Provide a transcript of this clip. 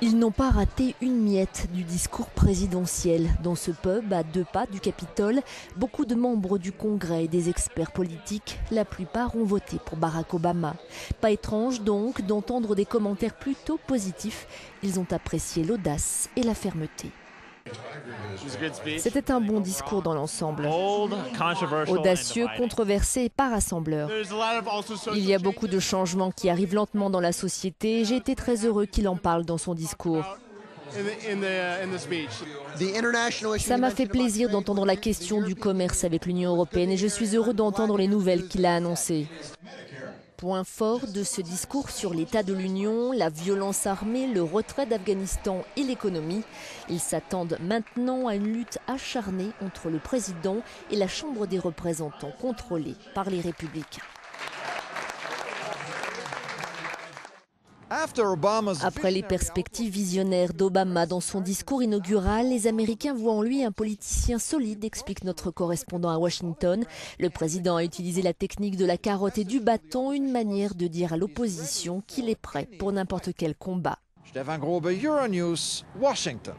Ils n'ont pas raté une miette du discours présidentiel. Dans ce pub, à 2 pas du Capitole, beaucoup de membres du Congrès et des experts politiques, la plupart ont voté pour Barack Obama. Pas étrange donc d'entendre des commentaires plutôt positifs. Ils ont apprécié l'audace et la fermeté. C'était un bon discours dans l'ensemble. Audacieux, controversé et pas rassembleur. Il y a beaucoup de changements qui arrivent lentement dans la société et j'ai été très heureux qu'il en parle dans son discours. Ça m'a fait plaisir d'entendre la question du commerce avec l'Union européenne et je suis heureux d'entendre les nouvelles qu'il a annoncées. Point fort de ce discours sur l'état de l'Union, la violence armée, le retrait d'Afghanistan et l'économie. Ils s'attendent maintenant à une lutte acharnée entre le président et la Chambre des représentants contrôlée par les républicains. Après les perspectives visionnaires d'Obama dans son discours inaugural, les Américains voient en lui un politicien solide, explique notre correspondant à Washington. Le président a utilisé la technique de la carotte et du bâton, une manière de dire à l'opposition qu'il est prêt pour n'importe quel combat. Stefan Grobe, Euronews, Washington.